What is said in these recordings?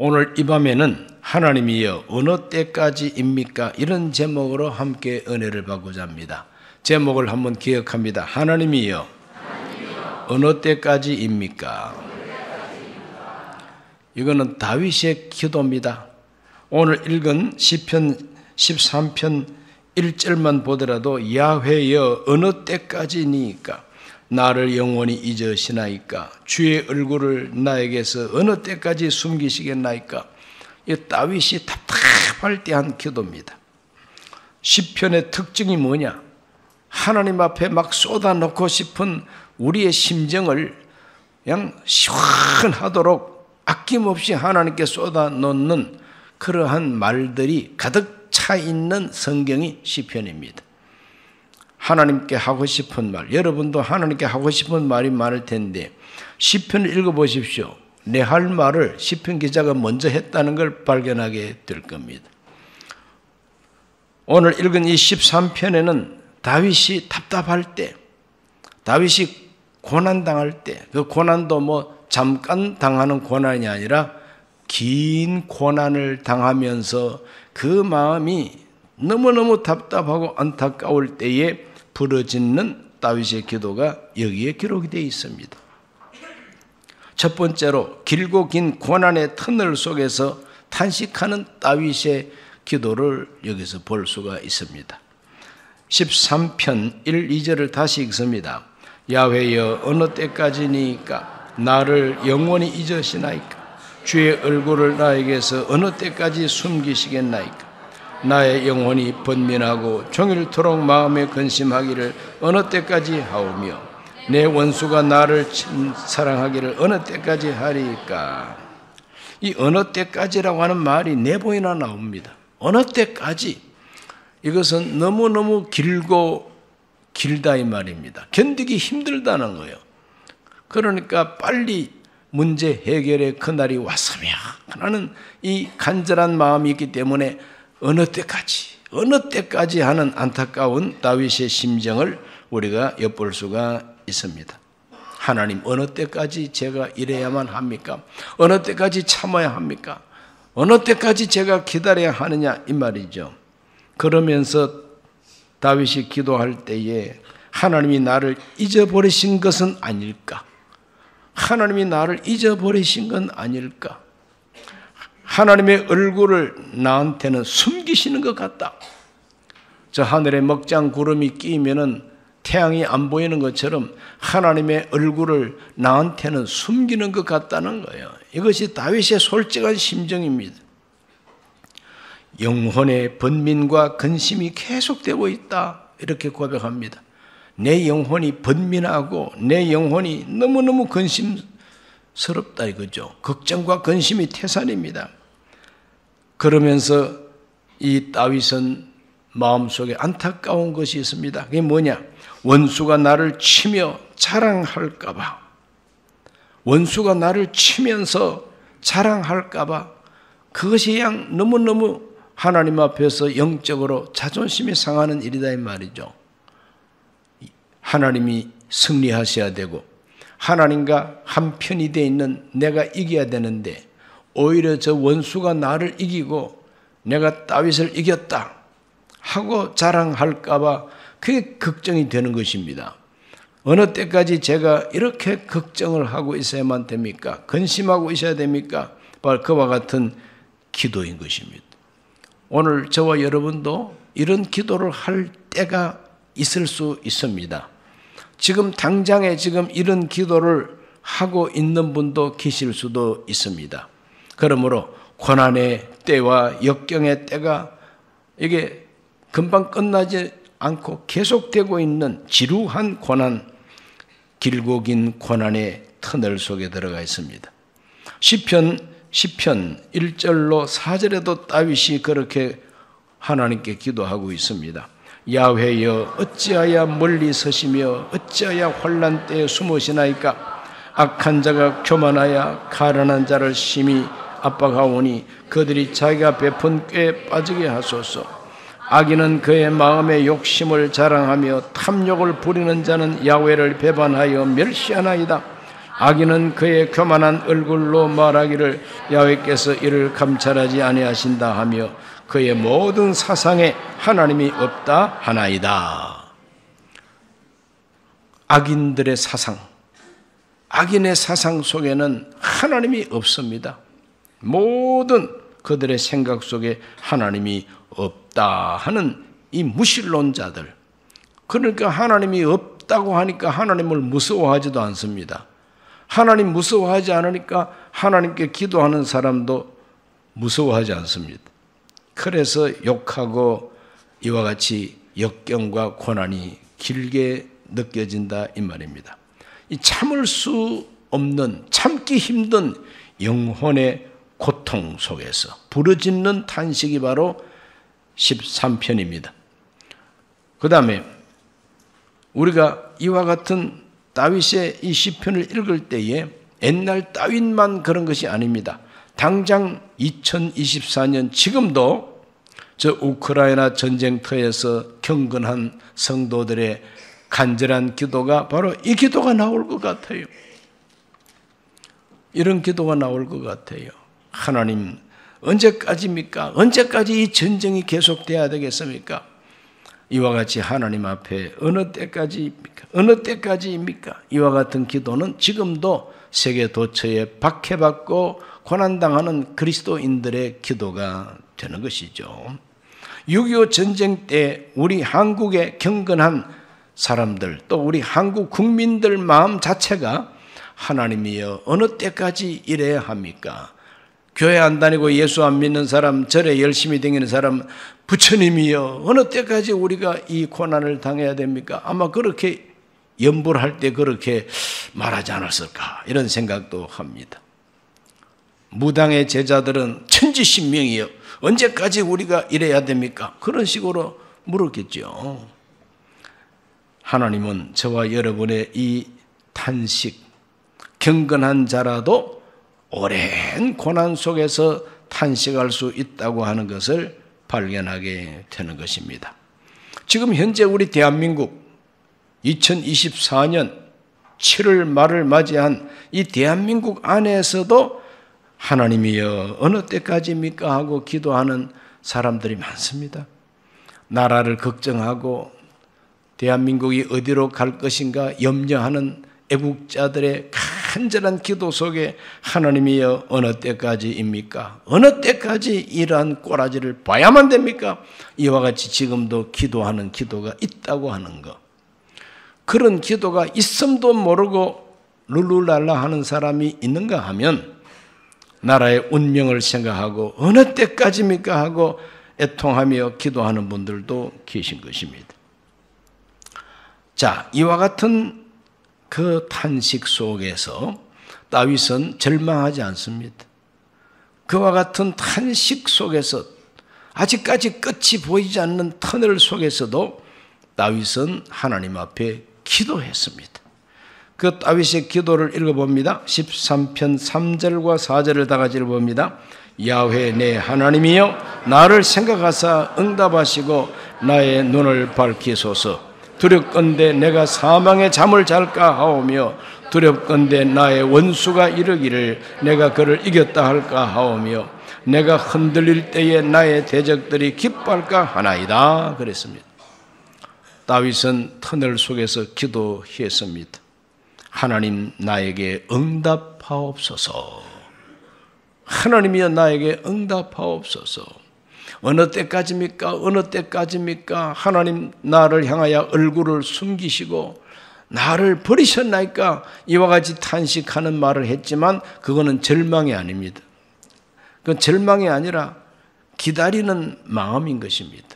오늘 이 밤에는 하나님이여 어느 때까지입니까? 이런 제목으로 함께 은혜를 받고자 합니다. 제목을 한번 기억합니다. 하나님이여 어느 때까지입니까? 이거는 다윗의 기도입니다. 오늘 읽은 시편 13편 1절만 보더라도 야훼여 어느 때까지니까 나를 영원히 잊으시나이까 주의 얼굴을 나에게서 어느 때까지 숨기시겠나이까. 이 다윗이 답답할 때 한 기도입니다. 시편의 특징이 뭐냐? 하나님 앞에 막 쏟아놓고 싶은 우리의 심정을 그냥 시원하도록 아낌없이 하나님께 쏟아놓는 그러한 말들이 가득 차 있는 성경이 시편입니다. 하나님께 하고 싶은 말, 여러분도 하나님께 하고 싶은 말이 많을 텐데 시편을 읽어보십시오. 내 할 말을 시편 기자가 먼저 했다는 걸 발견하게 될 겁니다. 오늘 읽은 이 13편에는 다윗이 답답할 때, 다윗이 고난당할 때, 그 고난도 뭐 잠깐 당하는 고난이 아니라 긴 고난을 당하면서 그 마음이 너무너무 답답하고 안타까울 때에 부르짖는 다윗의 기도가 여기에 기록이 되어 있습니다. 첫 번째로 길고 긴 고난의 터널 속에서 탄식하는 다윗의 기도를 여기서 볼 수가 있습니다. 13편 1, 2절을 다시 읽습니다. 야훼여 어느 때까지니까 나를 영원히 잊으시나이까 주의 얼굴을 나에게서 어느 때까지 숨기시겠나이까 나의 영혼이 번민하고 종일토록 마음에 근심하기를 어느 때까지 하오며 내 원수가 나를 사랑하기를 어느 때까지 하리까. 이 어느 때까지라고 하는 말이 네 번이나 나옵니다. 어느 때까지. 이것은 너무너무 길다 이 말입니다. 견디기 힘들다는 거예요. 그러니까 빨리 문제 해결의 그날이 왔으면 하는 이 간절한 마음이 있기 때문에 어느 때까지 하는 안타까운 다윗의 심정을 우리가 엿볼 수가 있습니다. 하나님 어느 때까지 제가 이래야만 합니까? 어느 때까지 참아야 합니까? 어느 때까지 제가 기다려야 하느냐 이 말이죠. 그러면서 다윗이 기도할 때에 하나님이 나를 잊어버리신 것은 아닐까? 하나님이 나를 잊어버리신 건 아닐까? 하나님의 얼굴을 나한테는 숨기시는 것 같다. 저 하늘에 먹장 구름이 끼면은 태양이 안 보이는 것처럼 하나님의 얼굴을 나한테는 숨기는 것 같다는 거예요. 이것이 다윗의 솔직한 심정입니다. 영혼의 번민과 근심이 계속되고 있다. 이렇게 고백합니다. 내 영혼이 번민하고 내 영혼이 너무너무 근심스럽다 이거죠. 걱정과 근심이 태산입니다. 그러면서 이 다윗은 마음속에 안타까운 것이 있습니다. 그게 뭐냐? 원수가 나를 치며 자랑할까 봐. 원수가 나를 치면서 자랑할까 봐. 그것이 그냥 너무너무 하나님 앞에서 영적으로 자존심이 상하는 일이다 이 말이죠. 하나님이 승리하셔야 되고 하나님과 한편이 되어 있는 내가 이겨야 되는데 오히려 저 원수가 나를 이기고 내가 다윗을 이겼다 하고 자랑할까 봐 그게 걱정이 되는 것입니다. 어느 때까지 제가 이렇게 걱정을 하고 있어야만 됩니까? 근심하고 있어야 됩니까? 바로 그와 같은 기도인 것입니다. 오늘 저와 여러분도 이런 기도를 할 때가 있을 수 있습니다. 지금 당장에 지금 이런 기도를 하고 있는 분도 계실 수도 있습니다. 그러므로 고난의 때와 역경의 때가 이게 금방 끝나지 않고 계속되고 있는 지루한 고난, 길고 긴 고난의 터널 속에 들어가 있습니다. 시편 1절로 4절에도 다윗이 그렇게 하나님께 기도하고 있습니다. 야훼여 어찌하여 멀리 서시며 어찌하여 환난 때에 숨으시나이까. 악한 자가 교만하여 가련한 자를 심히 압박하오니 그들이 자기가 베푼 꾀에 빠지게 하소서. 악인은 그의 마음의 욕심을 자랑하며 탐욕을 부리는 자는 야훼를 배반하여 멸시하나이다. 악인은 그의 교만한 얼굴로 말하기를 야훼께서 이를 감찰하지 아니하신다 하며 그의 모든 사상에 하나님이 없다 하나이다. 악인들의 사상, 악인의 사상 속에는 하나님이 없습니다. 모든 그들의 생각 속에 하나님이 없다 하는 이 무신론자들, 그러니까 하나님이 없다고 하니까 하나님을 무서워하지도 않습니다. 하나님 무서워하지 않으니까 하나님께 기도하는 사람도 무서워하지 않습니다. 그래서 욕하고 이와 같이 역경과 고난이 길게 느껴진다 이 말입니다. 이 참을 수 없는, 참기 힘든 영혼의 고통 속에서 부르짖는 탄식이 바로 13편입니다. 그 다음에 우리가 이와 같은 다윗의 이 시편을 읽을 때에 옛날 다윗만 그런 것이 아닙니다. 당장 2024년 지금도 저 우크라이나 전쟁터에서 경건한 성도들의 간절한 기도가 바로 이 기도가 나올 것 같아요. 이런 기도가 나올 것 같아요. 하나님, 언제까지입니까? 언제까지 이 전쟁이 계속돼야 되겠습니까? 이와 같이 하나님 앞에 어느 때까지입니까? 어느 때까지입니까? 이와 같은 기도는 지금도 세계 도처에 박해받고 고난당하는 그리스도인들의 기도가 되는 것이죠. 6.25 전쟁 때 우리 한국의 경건한 사람들, 또 우리 한국 국민들 마음 자체가 하나님이여 어느 때까지 이래야 합니까? 교회 안 다니고 예수 안 믿는 사람, 절에 열심히 다니는 사람, 부처님이여 어느 때까지 우리가 이 고난을 당해야 됩니까? 아마 그렇게 연보를 할 때 그렇게 말하지 않았을까 이런 생각도 합니다. 무당의 제자들은 천지신명이여 언제까지 우리가 이래야 됩니까? 그런 식으로 물었겠죠. 하나님은 저와 여러분의 이 탄식, 경건한 자라도 오랜 고난 속에서 탄식할 수 있다고 하는 것을 발견하게 되는 것입니다. 지금 현재 우리 대한민국 2024년 7월 말을 맞이한 이 대한민국 안에서도 하나님이여 어느 때까지입니까 하고 기도하는 사람들이 많습니다. 나라를 걱정하고 대한민국이 어디로 갈 것인가 염려하는 애국자들의 간절한 기도 속에 하나님이여 어느 때까지입니까? 어느 때까지 이러한 꼬라지를 봐야만 됩니까? 이와 같이 지금도 기도하는 기도가 있다고 하는 것. 그런 기도가 있음도 모르고 룰루랄라 하는 사람이 있는가 하면 나라의 운명을 생각하고 어느 때까지입니까 하고 애통하며 기도하는 분들도 계신 것입니다. 자, 이와 같은 그 탄식 속에서 다윗은 절망하지 않습니다. 그와 같은 탄식 속에서 아직까지 끝이 보이지 않는 터널 속에서도 다윗은 하나님 앞에 기도했습니다. 그 다윗의 기도를 읽어봅니다. 13편 3절과 4절을 다 같이 읽어봅니다. 야훼 내 하나님이여 나를 생각하사 응답하시고 나의 눈을 밝히소서. 두렵건대 내가 사망의 잠을 잘까 하오며 두렵건대 나의 원수가 이르기를 내가 그를 이겼다 할까 하오며 내가 흔들릴 때에 나의 대적들이 기뻐할까 하나이다 그랬습니다. 다윗은 터널 속에서 기도했습니다. 하나님 나에게 응답하옵소서. 하나님이여 나에게 응답하옵소서. 어느 때까지입니까? 어느 때까지입니까? 하나님 나를 향하여 얼굴을 숨기시고 나를 버리셨나이까? 이와 같이 탄식하는 말을 했지만 그거는 절망이 아닙니다. 그건 절망이 아니라 기다리는 마음인 것입니다.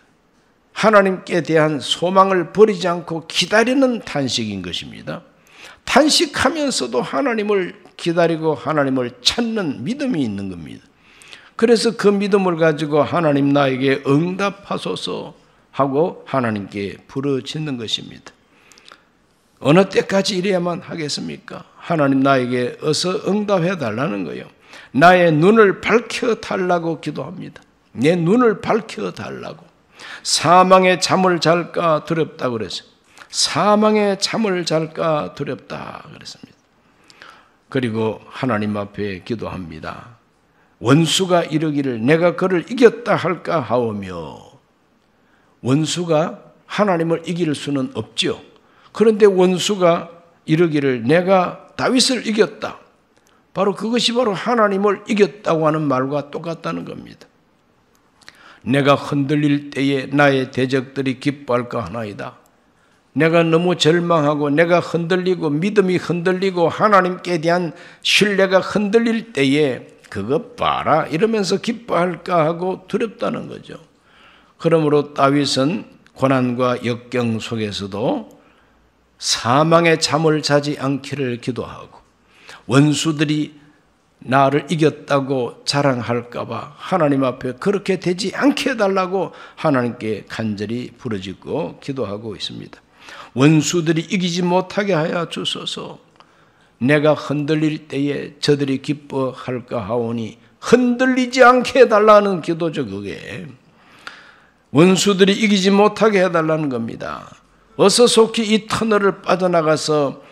하나님께 대한 소망을 버리지 않고 기다리는 탄식인 것입니다. 탄식하면서도 하나님을 기다리고 하나님을 찾는 믿음이 있는 겁니다. 그래서 그 믿음을 가지고 하나님 나에게 응답하소서 하고 하나님께 부르짖는 것입니다. 어느 때까지 이래야만 하겠습니까? 하나님 나에게 어서 응답해 달라는 거예요. 나의 눈을 밝혀달라고 기도합니다. 내 눈을 밝혀달라고. 사망의 잠을 잘까 두렵다고 그랬어요. 사망의 잠을 잘까 두렵다 그랬습니다. 그리고 하나님 앞에 기도합니다. 원수가 이르기를 내가 그를 이겼다 할까 하오며, 원수가 하나님을 이길 수는 없지요. 그런데 원수가 이르기를 내가 다윗을 이겼다. 바로 그것이 바로 하나님을 이겼다고 하는 말과 똑같다는 겁니다. 내가 흔들릴 때에 나의 대적들이 기뻐할까 하나이다. 내가 너무 절망하고 내가 흔들리고 믿음이 흔들리고 하나님께 대한 신뢰가 흔들릴 때에 그것 봐라 이러면서 기뻐할까 하고 두렵다는 거죠. 그러므로 다윗은 고난과 역경 속에서도 사망의 잠을 자지 않기를 기도하고, 원수들이 나를 이겼다고 자랑할까 봐 하나님 앞에 그렇게 되지 않게 해달라고 하나님께 간절히 부르짖고 기도하고 있습니다. 원수들이 이기지 못하게 하여 주소서. 내가 흔들릴 때에 저들이 기뻐할까 하오니 흔들리지 않게 해달라는 기도죠. 그게 원수들이 이기지 못하게 해달라는 겁니다. 어서 속히 이 터널을 빠져나가서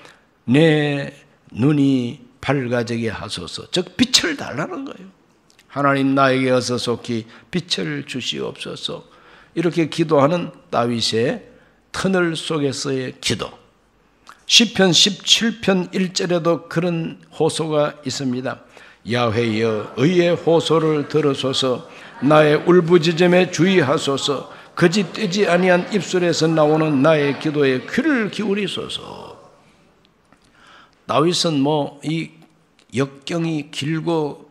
내 눈이 밝아지게 하소서. 즉 빛을 달라는 거예요. 하나님 나에게 어서 속히 빛을 주시옵소서. 이렇게 기도하는 다윗의 터널 속에서의 기도. 시편 17편 1절에도 그런 호소가 있습니다. 야훼여 의의 호소를 들으소서. 나의 울부짖음에 주의하소서. 거짓되지 아니한 입술에서 나오는 나의 기도에 귀를 기울이소서. 다윗은 이 역경이 길고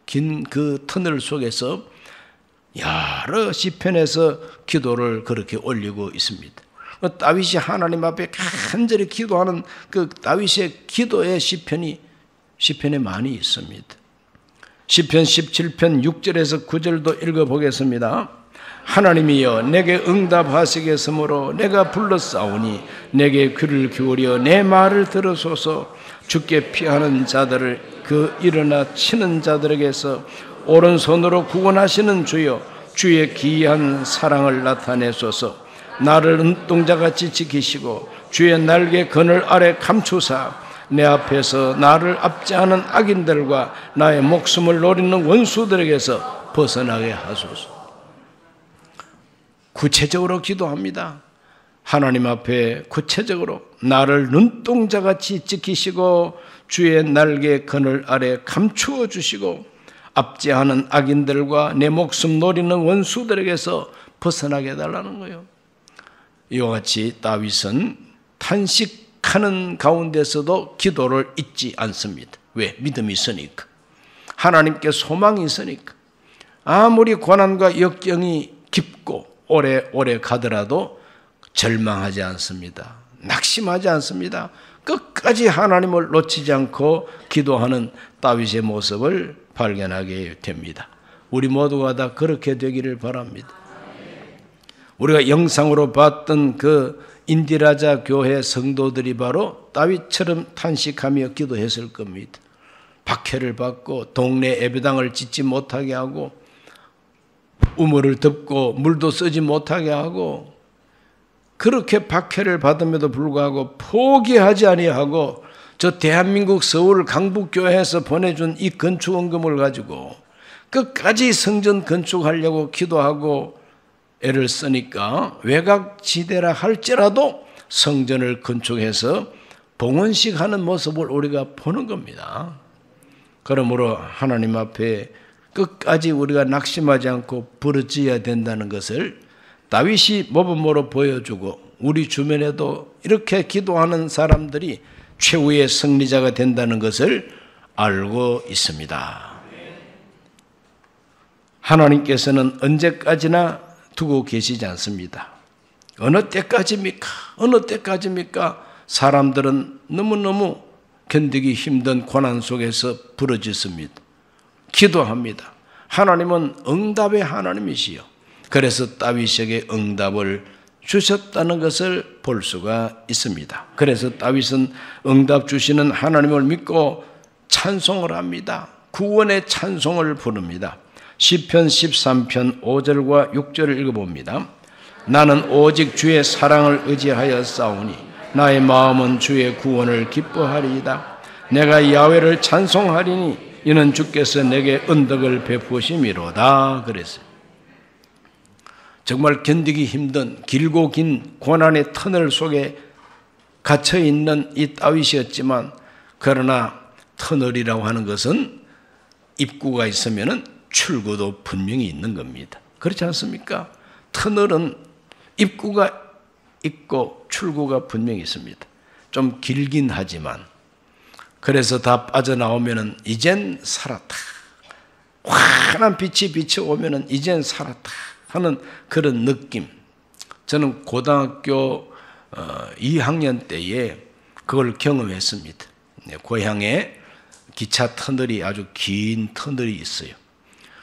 긴 그 터널 속에서 여러 시편에서 기도를 그렇게 올리고 있습니다. 다윗이 하나님 앞에 간절히 기도하는 그 다윗의 기도의 시편에 많이 있습니다. 시편 17편 6절에서 9절도 읽어보겠습니다. 하나님이여 내게 응답하시겠으므로 내가 불렀사오니 내게 귀를 기울여 내 말을 들으소서. 주께 피하는 자들을 그 일어나 치는 자들에게서 오른손으로 구원하시는 주여, 주의 기이한 사랑을 나타내소서. 나를 눈동자같이 지키시고 주의 날개 그늘 아래 감추사 내 앞에서 나를 압제하는 악인들과 나의 목숨을 노리는 원수들에게서 벗어나게 하소서. 구체적으로 기도합니다. 하나님 앞에 구체적으로 나를 눈동자같이 지키시고 주의 날개 그늘 아래 감추어 주시고 압제하는 악인들과 내 목숨 노리는 원수들에게서 벗어나게 해달라는 거예요. 이와 같이 다윗은 탄식하는 가운데서도 기도를 잊지 않습니다. 왜? 믿음이 있으니까. 하나님께 소망이 있으니까. 아무리 고난과 역경이 깊고 오래 가더라도 절망하지 않습니다. 낙심하지 않습니다. 끝까지 하나님을 놓치지 않고 기도하는 다윗의 모습을 발견하게 됩니다. 우리 모두가 다 그렇게 되기를 바랍니다. 우리가 영상으로 봤던 그 인디라자 교회 성도들이 바로 다윗처럼 탄식하며 기도했을 겁니다. 박해를 받고 동네 예배당을 짓지 못하게 하고 우물을 덮고 물도 쓰지 못하게 하고 그렇게 박해를 받음에도 불구하고 포기하지 아니하고 저 대한민국 서울 강북교회에서 보내준 이 건축원금을 가지고 끝까지 성전 건축하려고 기도하고 애를 쓰니까 외곽지대라 할지라도 성전을 건축해서 봉헌식 하는 모습을 우리가 보는 겁니다. 그러므로 하나님 앞에 끝까지 우리가 낙심하지 않고 부르짖어야 된다는 것을 다윗이 모범으로 보여주고 우리 주변에도 이렇게 기도하는 사람들이 최후의 승리자가 된다는 것을 알고 있습니다. 하나님께서는 언제까지나 두고 계시지 않습니다. 어느 때까지입니까? 어느 때까지입니까? 사람들은 너무너무 견디기 힘든 고난 속에서 부르짖습니다. 기도합니다. 하나님은 응답의 하나님이시요. 그래서 다윗에게 응답을 주셨다는 것을 볼 수가 있습니다. 그래서 다윗은 응답 주시는 하나님을 믿고 찬송을 합니다. 구원의 찬송을 부릅니다. 시편 13편 5절과 6절을 읽어봅니다. 나는 오직 주의 사랑을 의지하여 싸우니 나의 마음은 주의 구원을 기뻐하리이다. 내가 야훼를 찬송하리니 이는 주께서 내게 은덕을 베푸심이로다 그랬어요. 정말 견디기 힘든 길고 긴 고난의 터널 속에 갇혀있는 이 다윗이었지만, 그러나 터널이라고 하는 것은 입구가 있으면 출구도 분명히 있는 겁니다. 그렇지 않습니까? 터널은 입구가 있고 출구가 분명히 있습니다. 좀 길긴 하지만, 그래서 다 빠져나오면 이젠 살았다, 환한 빛이 비춰오면 이젠 살았다 하는 그런 느낌. 저는 고등학교 2학년 때에 그걸 경험했습니다. 고향에 기차 터널이 아주 긴 터널이 있어요.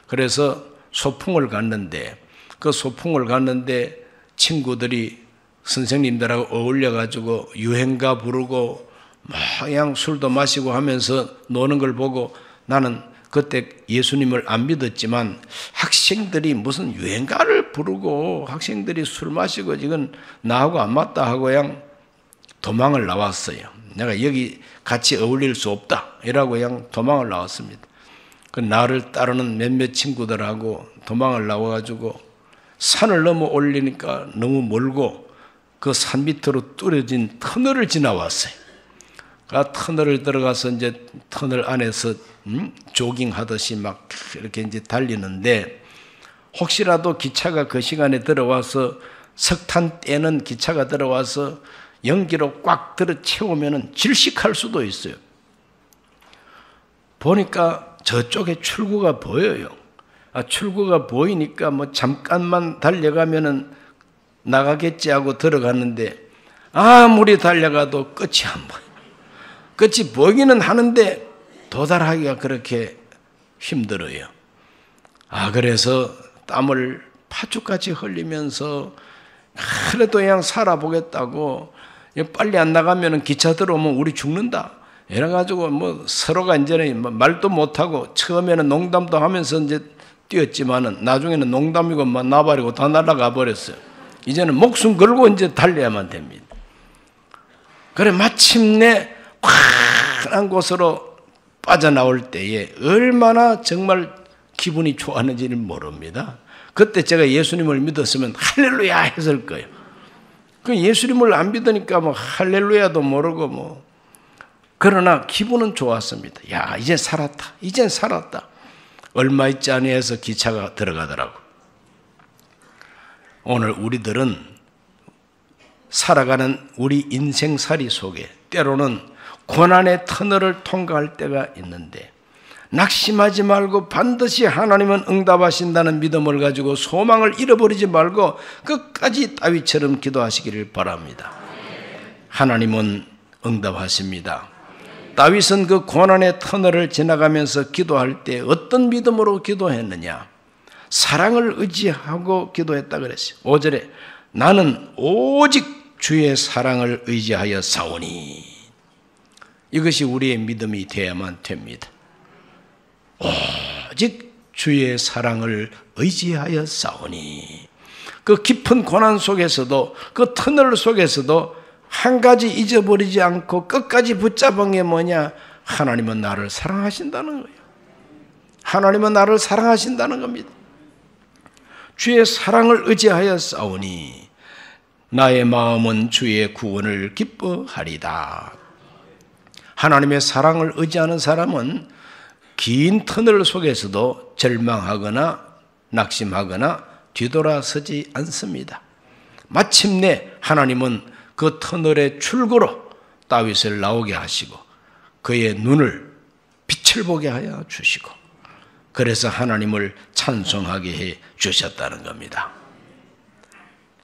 그래서 소풍을 갔는데, 그 소풍을 갔는데 친구들이 선생님들하고 어울려가지고 유행가 부르고 막 그냥 술도 마시고 하면서 노는 걸 보고, 나는 그때 예수님을 안 믿었지만 학생들이 무슨 유행가를 부르고 학생들이 술 마시고 이건 나하고 안 맞다 하고 그냥 도망을 나왔어요. 내가 여기 같이 어울릴 수 없다 이라고 그냥 도망을 나왔습니다. 그 나를 따르는 몇몇 친구들하고 도망을 나와가지고 산을 넘어 올리니까 너무 멀고 그 산 밑으로 뚫어진 터널을 지나왔어요. 그 터널을 들어가서 이제 터널 안에서 조깅하듯이 막 이렇게 이제 달리는데, 혹시라도 기차가 그 시간에 들어와서 석탄 떼는 기차가 들어와서 연기로 꽉 들어 채우면 질식할 수도 있어요. 보니까 저쪽에 출구가 보여요. 출구가 보이니까 뭐 잠깐만 달려가면은 나가겠지 하고 들어갔는데, 아무리 달려가도 끝이 안 보여요. 끝이 보이기는 하는데 도달하기가 그렇게 힘들어요. 그래서 땀을 파죽같이 흘리면서 그래도 그냥 살아보겠다고, 빨리 안 나가면 기차 들어오면 우리 죽는다 이래가지고 뭐 서로가 이제는 말도 못하고, 처음에는 농담도 하면서 이제 뛰었지만은 나중에는 농담이고 막 나발이고 다 날아가 버렸어요. 이제는 목숨 걸고 이제 달려야만 됩니다. 그래 마침내 환한 곳으로 빠져나올 때에 얼마나 정말 기분이 좋았는지는 모릅니다. 그때 제가 예수님을 믿었으면 할렐루야 했을 거예요. 그 예수님을 안 믿으니까 뭐 할렐루야도 모르고 뭐. 그러나 기분은 좋았습니다. 야, 이제 살았다. 이젠 살았다. 얼마 있지 않아서 기차가 들어가더라고. 오늘 우리들은 살아가는 우리 인생살이 속에 때로는 고난의 터널을 통과할 때가 있는데, 낙심하지 말고 반드시 하나님은 응답하신다는 믿음을 가지고 소망을 잃어버리지 말고 끝까지 다윗처럼 기도하시기를 바랍니다. 하나님은 응답하십니다. 다윗은 그 고난의 터널을 지나가면서 기도할 때 어떤 믿음으로 기도했느냐? 사랑을 의지하고 기도했다 그랬어요. 5절에 나는 오직 주의 사랑을 의지하여 싸우니. 이것이 우리의 믿음이 되어야만 됩니다. 오직 주의 사랑을 의지하여 싸우니. 그 깊은 고난 속에서도, 그 터널 속에서도 한 가지 잊어버리지 않고 끝까지 붙잡은 게 뭐냐? 하나님은 나를 사랑하신다는 거예요. 하나님은 나를 사랑하신다는 겁니다. 주의 사랑을 의지하여 싸우니 나의 마음은 주의 구원을 기뻐하리다. 하나님의 사랑을 의지하는 사람은 긴 터널 속에서도 절망하거나 낙심하거나 뒤돌아서지 않습니다. 마침내 하나님은 그 터널의 출구로 다윗을 나오게 하시고 그의 눈을 빛을 보게 하여 주시고, 그래서 하나님을 찬송하게 해 주셨다는 겁니다.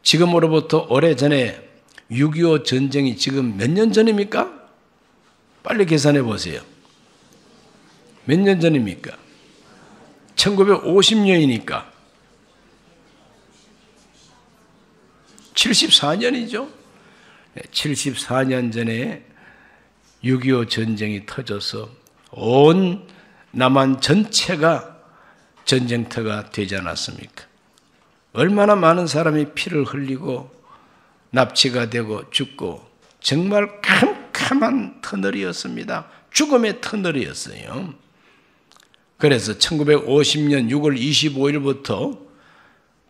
지금으로부터 오래전에 6.25 전쟁이 지금 몇 년 전입니까? 빨리 계산해 보세요. 몇 년 전입니까? 1950년이니까 74년이죠. 74년 전에 6.25 전쟁이 터져서 온 남한 전체가 전쟁터가 되지 않았습니까? 얼마나 많은 사람이 피를 흘리고 납치가 되고 죽고 정말 캄캄한 터널이었습니다. 죽음의 터널이었어요. 그래서 1950년 6월 25일부터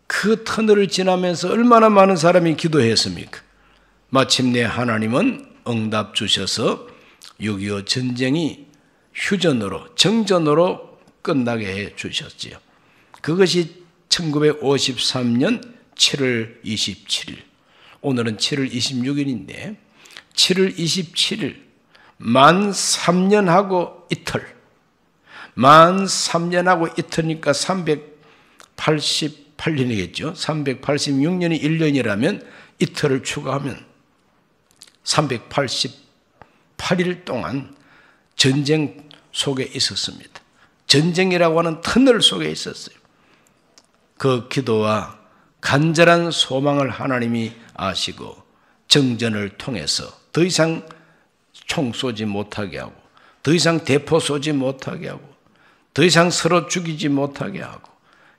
그 터널을 지나면서 얼마나 많은 사람이 기도했습니까? 마침내 하나님은 응답 주셔서 6.25 전쟁이 휴전으로, 정전으로 끝나게 해 주셨지요. 그것이 1953년 7월 27일, 오늘은 7월 26일인데 7월 27일 만 3년하고 이틀, 만 3년하고 이틀이니까 388년이겠죠. 386년이 1년이라면 이틀을 추가하면 388일 동안 전쟁 속에 있었습니다. 전쟁이라고 하는 터널 속에 있었어요. 그 기도와 간절한 소망을 하나님이 아시고 정전을 통해서 더 이상 총 쏘지 못하게 하고, 더 이상 대포 쏘지 못하게 하고, 더 이상 서로 죽이지 못하게 하고,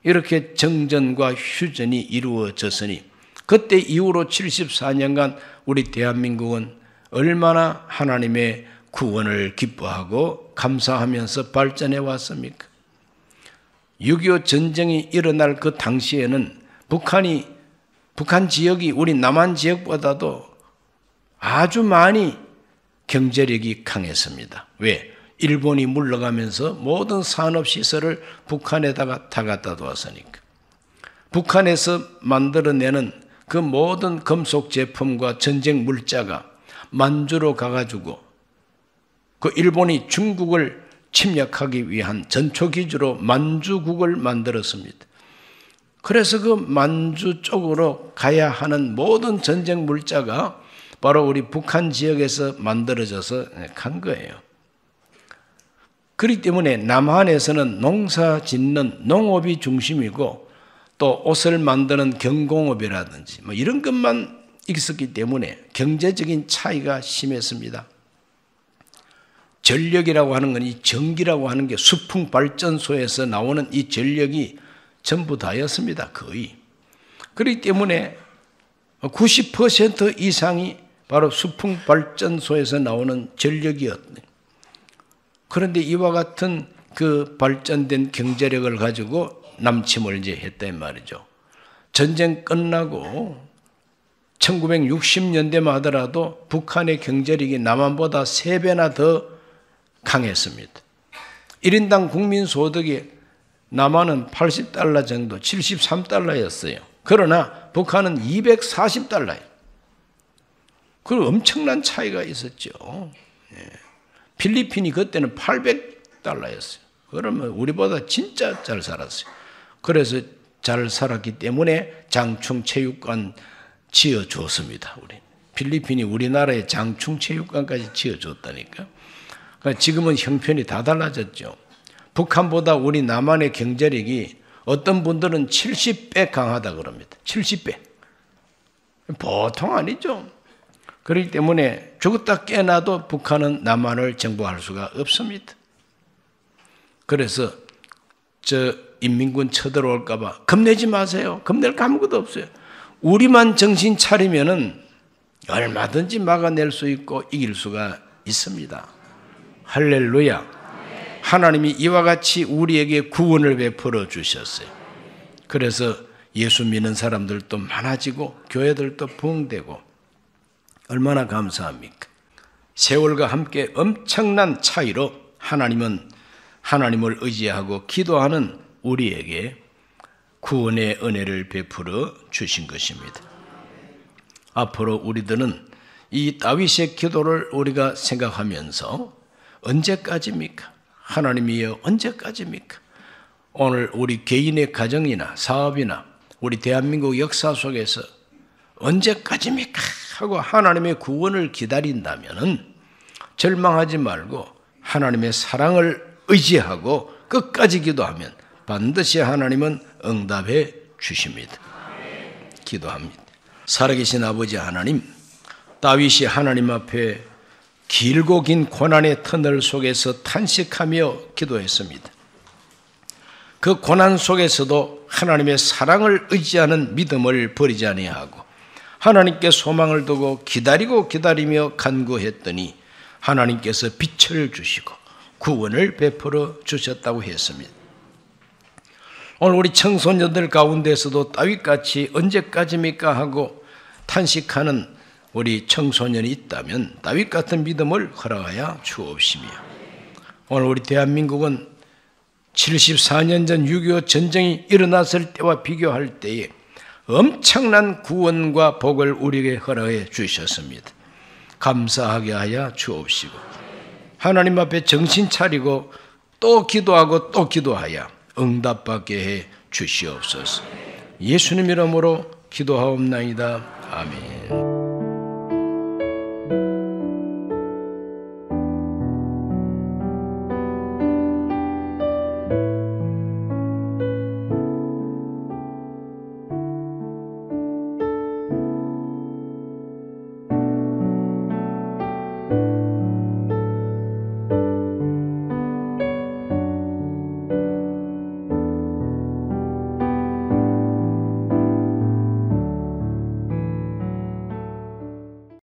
이렇게 정전과 휴전이 이루어졌으니 그때 이후로 74년간 우리 대한민국은 얼마나 하나님의 구원을 기뻐하고 감사하면서 발전해 왔습니까? 6.25 전쟁이 일어날 그 당시에는 북한 지역이 우리 남한 지역보다도 아주 많이 경제력이 강했습니다. 왜? 일본이 물러가면서 모든 산업시설을 북한에다가 다 갖다 두었으니까. 북한에서 만들어내는 그 모든 금속 제품과 전쟁 물자가 만주로 가가지고 그 일본이 중국을 침략하기 위한 전초기지로 만주국을 만들었습니다. 그래서 그 만주 쪽으로 가야 하는 모든 전쟁 물자가 바로 우리 북한 지역에서 만들어져서 간 거예요. 그렇기 때문에 남한에서는 농사 짓는 농업이 중심이고 또 옷을 만드는 경공업이라든지 뭐 이런 것만 있었기 때문에 경제적인 차이가 심했습니다. 전력이라고 하는 건 이 전기라고 하는 게 수풍 발전소에서 나오는 이 전력이 전부 다였습니다. 거의. 그렇기 때문에 90% 이상이 바로 수풍 발전소에서 나오는 전력이었네. 그런데 이와 같은 그 발전된 경제력을 가지고 남침을 이제 했단 말이죠. 전쟁 끝나고 1960년대만 하더라도 북한의 경제력이 남한보다 3배나 더 강했습니다. 1인당 국민소득이 남한은 80달러 정도, 73달러였어요. 그러나 북한은 240달러예요. 그 엄청난 차이가 있었죠. 필리핀이 그때는 800달러였어요. 그러면 우리보다 진짜 잘 살았어요. 그래서 잘 살았기 때문에 장충체육관 지어줬습니다. 우리 필리핀이 우리나라에 장충체육관까지 지어줬다니까. 그러니까 지금은 형편이 다 달라졌죠. 북한보다 우리 남한의 경제력이 어떤 분들은 70배 강하다 그럽니다. 70배. 보통 아니죠. 그렇기 때문에 죽었다 깨나도 북한은 남한을 정복할 수가 없습니다. 그래서 인민군 쳐들어올까 봐 겁내지 마세요. 겁낼 거 아무것도 없어요. 우리만 정신 차리면은 얼마든지 막아낼 수 있고 이길 수가 있습니다. 할렐루야. 하나님이 이와 같이 우리에게 구원을 베풀어 주셨어요. 그래서 예수 믿는 사람들도 많아지고 교회들도 부흥되고 얼마나 감사합니까? 세월과 함께 엄청난 차이로 하나님은 하나님을 의지하고 기도하는 우리에게 구원의 은혜를 베풀어 주신 것입니다. 앞으로 우리들은 이 다윗의 기도를 우리가 생각하면서 언제까지입니까? 하나님이여 언제까지입니까? 오늘 우리 개인의 가정이나 사업이나 우리 대한민국 역사 속에서 언제까지입니까? 하고 하나님의 구원을 기다린다면은 절망하지 말고 하나님의 사랑을 의지하고 끝까지 기도하면 반드시 하나님은 응답해 주십니다. 기도합니다. 살아계신 아버지 하나님, 다윗이 하나님 앞에 길고 긴 고난의 터널 속에서 탄식하며 기도했습니다. 그 고난 속에서도 하나님의 사랑을 의지하는 믿음을 버리지 아니하고 하나님께 소망을 두고 기다리며 간구했더니 하나님께서 빛을 주시고 구원을 베풀어 주셨다고 했습니다. 오늘 우리 청소년들 가운데서도 다윗같이 언제까지입니까 하고 탄식하는 우리 청소년이 있다면 다윗 같은 믿음을 허락하여 주옵시며, 오늘 우리 대한민국은 74년 전 6.25 전쟁이 일어났을 때와 비교할 때에 엄청난 구원과 복을 우리에게 허락해 주셨습니다. 감사하게 하여 주옵시고 하나님 앞에 정신 차리고 또 기도하고 또 기도하여 응답받게 해 주시옵소서. 예수님 이름으로 기도하옵나이다. 아멘.